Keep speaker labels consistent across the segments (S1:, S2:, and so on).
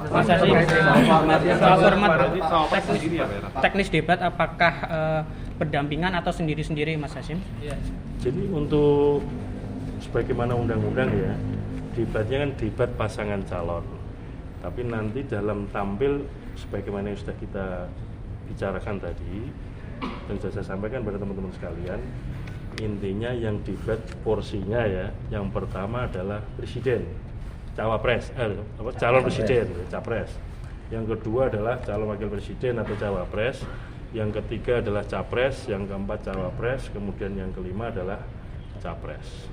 S1: Mas Hasim, soal format teknis debat apakah berdampingan atau sendiri-sendiri, Mas Hasim?
S2: Jadi untuk sebagaimana undang-undang ya, debatnya kan debat pasangan calon. Tapi nanti dalam tampil sebagaimana yang sudah kita bicarakan tadi dan sudah saya sampaikan pada teman-teman sekalian, intinya yang debat porsinya ya, yang pertama adalah presiden, cawapres, calon presiden, capres. Yang kedua adalah calon wakil presiden atau cawapres. Yang ketiga adalah capres, yang keempat cawapres, kemudian yang kelima adalah capres.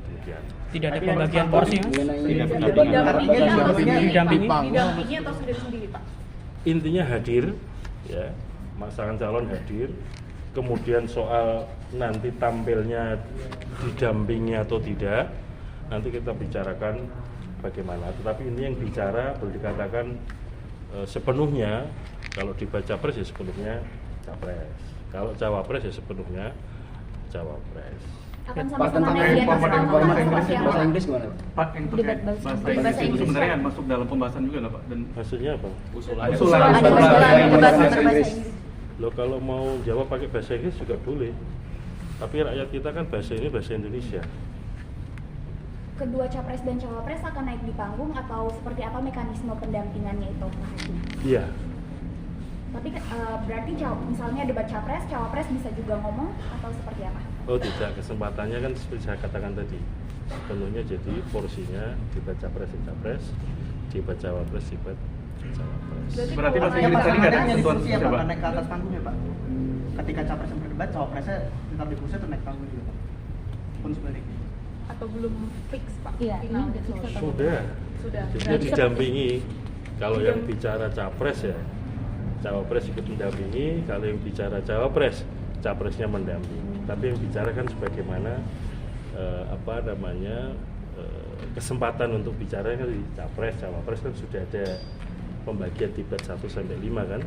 S2: Demikian.
S1: Tidak ada pembagian porsi, Mas?
S3: Didampingi atau sendiri-sendiri, Pak?
S2: Intinya hadir, ya, pasangan calon hadir. Kemudian soal nanti tampilnya didampingi atau tidak, nanti kita bicarakan bagaimana. Tetapi ini yang bicara boleh dikatakan sepenuhnya, kalau dibaca pres ya sepenuhnya capres, kalau cawapres ya sepenuhnya cawapres.
S3: Akan sama-sama naik di atas panggung
S4: bahasa Inggris gimana,
S5: Pak? Untuk bahasa Inggris sebenarnya masuk dalam pembahasan juga nggak, Pak? Dan
S2: maksudnya apa?
S5: usulan
S2: Loh, kalau mau jawab pakai bahasa Inggris juga boleh. Tapi rakyat kita kan bahasa ini bahasa Indonesia.
S3: Kedua capres dan cawapres akan naik di panggung atau seperti apa mekanisme pendampingannya itu, Mas Hasim?
S2: Iya.
S3: Tapi berarti misalnya debat capres, cawapres bisa juga ngomong atau seperti apa?
S2: Oh tidak, kesempatannya kan seperti saya katakan tadi, sepenuhnya jadi porsinya debat capres dan capres, debat cawapres, debat cawapres.
S5: Berarti bahasa Inggris tadi nggak ada ketentuan
S6: siapa naik ke atas panggung ya, Pak? Ketika capres yang berdebat, cawapresnya tetap di kursi atau naik panggung juga, Pak? Pun sebaliknya.
S3: Atau belum fix, Pak?
S7: Iya,
S3: Final
S7: ini
S3: gitu.
S2: Sudah. Jadi didampingi. Kalau yang bicara capres ya cawapres ikut mendampingi, kalau yang bicara cawapres, capresnya mendampingi. Tapi yang bicara kan sebagaimana kesempatan untuk bicara kan di capres, cawapres kan sudah ada pembagian debat 1 sampai 5 kan.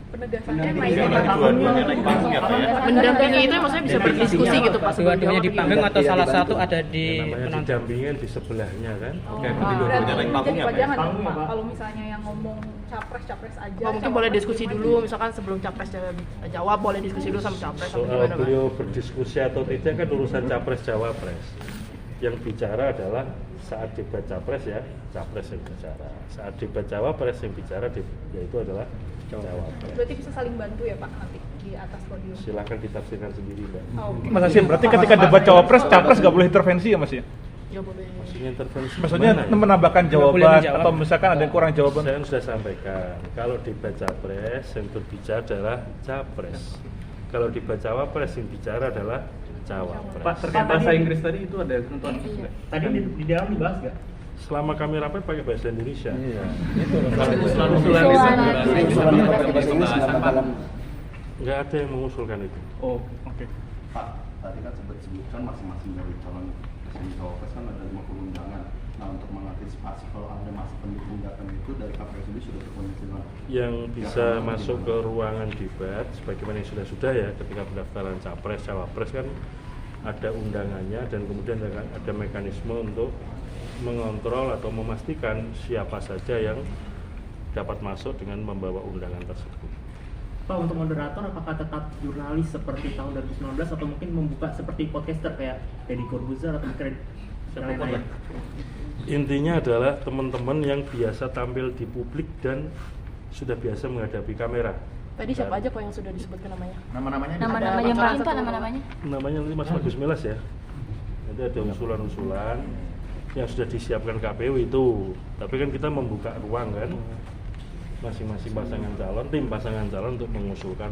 S3: Penegasannya
S5: dua-duanya naik panggung ya, Pak ya?
S7: Mendampingi itu maksudnya bisa berdiskusi gitu, Pak?
S1: Dua-duanya di panggung atau salah satu ada di
S2: Yang namanya
S1: penonton?
S2: didampingin di sebelahnya kan.
S5: Oke, berarti dua-duanya naik panggung ya, Pak? Ya?
S3: Jangan Pak, kalau misalnya yang ngomong capres aja.
S7: Mungkin boleh diskusi dulu, misalkan sebelum capres jawab boleh diskusi dulu sama capres.
S2: Soal beliau berdiskusi atau tidak kan urusan capres cawapres. Yang bicara adalah saat debat capres ya, capres yang bicara. Saat debat cawapres yang bicara yaitu adalah cawapres.
S3: Berarti bisa saling bantu ya Pak nanti di atas podium.
S2: Silakan ditafsirkan sendiri, Mbak.
S5: Mas Hasim, berarti ketika debat cawapres, capres nggak boleh intervensi ya, Mas ya?
S7: Ya boleh.
S2: Maksudnya intervensi.
S5: Maksudnya
S2: mana, ya?
S5: menambahkan jawaban atau misalkan ada yang kurang jawaban.
S2: Saya sudah sampaikan, kalau debat capres yang berbicara adalah capres. Kalau debat cawapres yang bicara adalah cawapres.
S5: Pak, terkait bahasa Inggris tadi itu ada ketentuan nggak?
S6: Tadi di dalam dibahas nggak?
S2: Selama kami rapat pakai bahasa Indonesia.
S4: Iya.
S5: Usulan
S2: Nggak ada yang mengusulkan itu.
S5: Oh, oke.
S8: Pak, tadi kan sempat disebutkan masing-masing dari calon presiden cawapres kan ada 50 undangan. Nah, untuk mengantisipasi kalau ada masa pendukung datang itu dari KPU sendiri sudah terkondisikan.
S2: Yang bisa masuk ke ruangan debat, sebagaimana yang sudah ya, ketika pendaftaran capres, cawapres kan ada undangannya dan kemudian ada mekanisme untuk mengontrol atau memastikan siapa saja yang dapat masuk dengan membawa undangan tersebut.
S6: Pak, untuk moderator apakah tetap jurnalis seperti tahun 2019 atau mungkin membuka seperti podcaster kayak Deddy Corbuzier atau mungkin lain-lain?
S2: Intinya adalah teman-teman yang biasa tampil di publik dan sudah biasa menghadapi kamera.
S7: Tadi siapa aja Pak yang sudah disebutkan namanya?
S6: Nama-namanya
S7: Nama-namanya Pak, Pak, nama-namanya?
S2: Namanya nanti Mas Agus Melas ya. Nanti ada usulan-usulan yang sudah disiapkan KPU itu. Tapi kan kita membuka ruang kan, masing-masing pasangan calon, tim pasangan calon untuk mengusulkan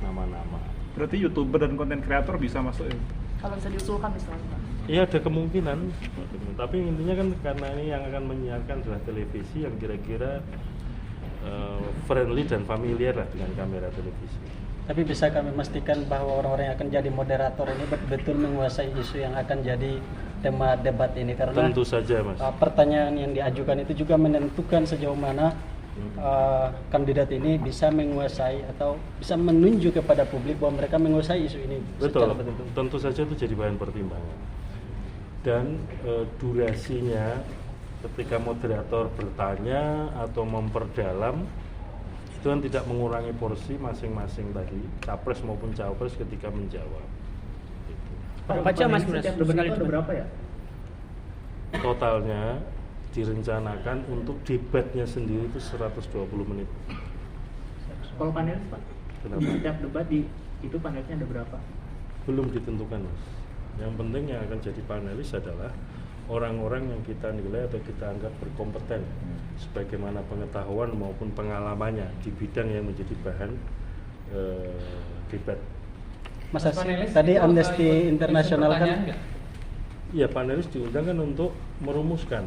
S2: nama-nama.
S5: Berarti YouTuber dan konten kreator bisa masuk ya?
S7: Kalau bisa diusulkan misalnya Pak.
S2: Iya ada kemungkinan, tapi intinya kan karena ini yang akan menyiarkan adalah televisi yang kira-kira friendly dan familiar lah dengan kamera televisi.
S9: Tapi bisa kami memastikan bahwa orang-orang yang akan jadi moderator ini betul-betul menguasai isu yang akan jadi tema debat ini karena
S2: tentu saja Mas.
S9: Pertanyaan yang diajukan itu juga menentukan sejauh mana kandidat ini bisa menguasai atau bisa menunjuk kepada publik bahwa mereka menguasai isu ini.
S2: Betul, tentu saja itu jadi bahan pertimbangan. Dan durasinya ketika moderator bertanya atau memperdalam itu kan tidak mengurangi porsi masing-masing tadi capres maupun cawapres ketika menjawab.
S1: Berapa jam Mas Bras?
S6: Setiap debat itu ada berapa ya?
S2: Totalnya direncanakan untuk debatnya sendiri itu 120 menit.
S6: Kalau panelis Pak?
S2: Kenapa?
S6: Setiap debat itu panelisnya ada berapa?
S2: Belum ditentukan Mas. Yang penting yang akan jadi panelis adalah orang-orang yang kita nilai atau kita anggap berkompeten sebagaimana pengetahuan maupun pengalamannya di bidang yang menjadi bahan debat.
S9: Mas Hasim, tadi Amnesty International kan
S2: Ya, panelis diundang kan untuk merumuskan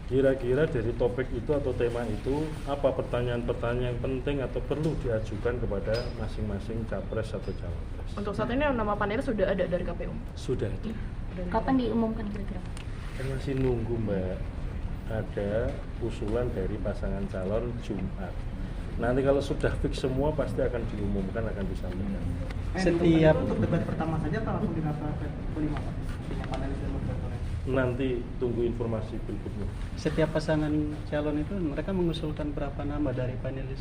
S2: kira-kira dari topik itu atau tema itu apa pertanyaan-pertanyaan yang penting atau perlu diajukan kepada masing-masing capres atau cawapres.
S7: Untuk saat ini nama panelis sudah ada dari KPU.
S2: Sudah ada.
S3: Kapan diumumkan kira-kira?
S2: Kan masih nunggu Mbak, ada usulan dari pasangan calon Jumat. Nanti kalau sudah fix semua pasti akan diumumkan, akan disampaikan.
S9: setiap
S4: Untuk debat pertama saja atau langsung di rapat kelima Pak? Dengan panelis dan moderatornya?
S2: Nanti tunggu informasi berikutnya.
S9: setiap pasangan calon itu mereka mengusulkan berapa nama dari panelis?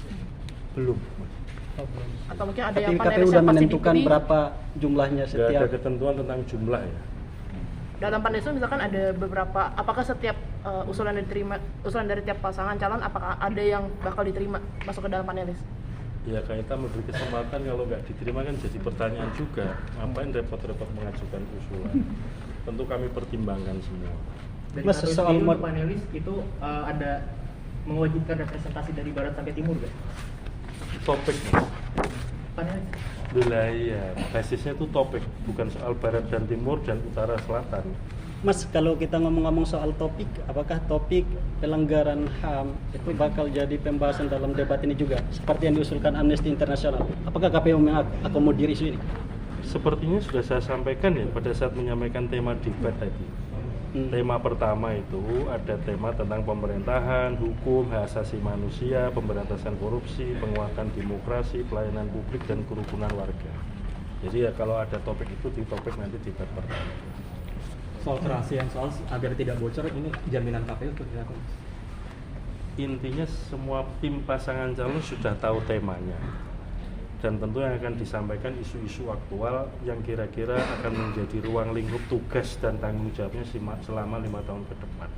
S2: Belum.
S9: Oh, belum.
S7: Atau mungkin ada
S9: Tapi
S7: yang
S9: KPU
S7: panelis
S9: sudah
S7: yang pasti
S9: menentukan
S7: dipilih.
S9: berapa jumlahnya
S2: Nggak ada
S9: setiap.
S2: ketentuan tentang jumlah ya.
S7: Dalam panelis itu misalkan ada beberapa, apakah setiap usulan dari tiap pasangan calon, apakah ada yang bakal diterima masuk ke dalam panelis?
S2: Ya kita memberi kesempatan, kalau nggak diterima kan jadi pertanyaan juga. Ngapain repot-repot mengajukan usulan? Tentu kami pertimbangkan semua.
S6: Dari
S9: Mas,
S6: KPU
S9: soal
S6: sendiri
S9: mod-
S6: untuk panelis itu ada mewajibkan representasi dari barat sampai timur gak?
S2: Topik Mas.
S6: Panelis?
S2: Wilayah, basisnya itu topik, bukan soal barat dan timur dan utara selatan.
S9: Mas, kalau kita ngomong-ngomong soal topik, apakah topik pelanggaran HAM itu bakal jadi pembahasan dalam debat ini juga, seperti yang diusulkan Amnesty International? Apakah KPU mengakomodir isu ini?
S2: Sepertinya sudah saya sampaikan ya pada saat menyampaikan tema debat tadi. Tema pertama itu ada tema tentang pemerintahan, hukum, hak asasi manusia, pemberantasan korupsi, penguatan demokrasi, pelayanan publik, dan kerukunan warga. Jadi ya kalau ada topik itu di topik nanti debat pertama.
S4: Soal kerahasiaan, soal agar tidak bocor, ini jaminan KPU untuk dilakukan?
S2: Intinya semua tim pasangan calon sudah tahu temanya. Dan tentu yang akan disampaikan isu-isu aktual yang kira-kira akan menjadi ruang lingkup tugas dan tanggung jawabnya selama 5 tahun ke depan.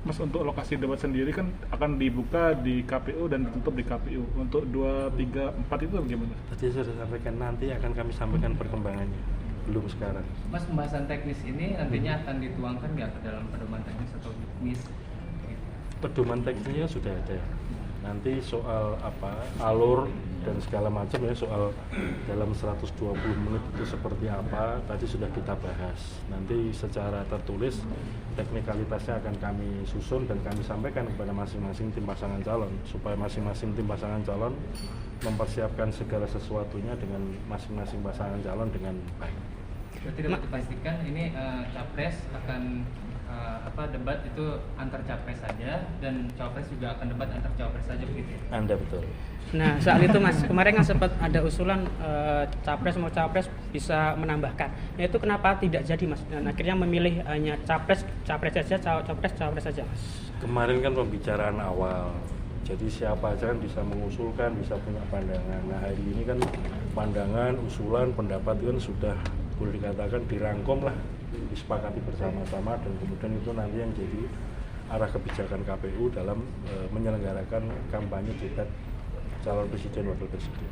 S10: Mas, untuk lokasi debat sendiri kan akan dibuka di KPU dan ditutup di KPU. Untuk 2, 3, 4 itu bagaimana?
S2: Tadi saya sudah sampaikan, nanti akan kami sampaikan perkembangannya, belum sekarang.
S11: Mas, pembahasan teknis ini nantinya akan dituangkan nggak ke dalam pedoman teknis atau MIS?
S2: Pedoman teknisnya sudah ada. Nanti soal alur dan segala macam ya, soal dalam 120 menit itu seperti apa tadi sudah kita bahas. Nanti secara tertulis teknikalitasnya akan kami susun dan kami sampaikan kepada masing-masing tim pasangan calon, supaya masing-masing tim pasangan calon mempersiapkan segala sesuatunya dengan masing-masing pasangan calon dengan baik.
S11: Berarti dapat dipastikan ini capres akan debat itu antar capres saja dan cawapres juga akan debat antar cawapres saja begitu ya?
S2: Anda betul.
S1: Nah, soal itu Mas, kemarin kan sempat ada usulan capres mau cawapres bisa menambahkan. Nah, itu kenapa tidak jadi Mas? Dan akhirnya memilih hanya capres saja, cawapres saja Mas.
S2: Kemarin kan pembicaraan awal. Jadi siapa aja kan bisa mengusulkan, bisa punya pandangan. Nah, hari ini kan pandangan, usulan, pendapat itu kan sudah boleh dikatakan dirangkum lah, disepakati bersama-sama, dan kemudian itu nanti yang jadi arah kebijakan KPU dalam menyelenggarakan kampanye debat calon presiden wakil presiden.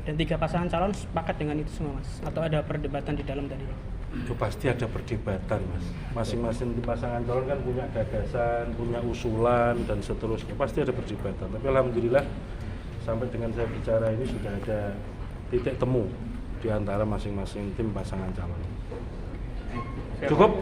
S1: Dan 3 pasangan calon sepakat dengan itu semua Mas? Atau ada perdebatan di dalam tadi?
S2: Itu pasti ada perdebatan Mas. Masing-masing pasangan calon kan punya gagasan, punya usulan dan seterusnya. Pasti ada perdebatan. Tapi alhamdulillah sampai dengan saya bicara ini sudah ada titik temu di antara masing-masing tim pasangan calon. Cukup?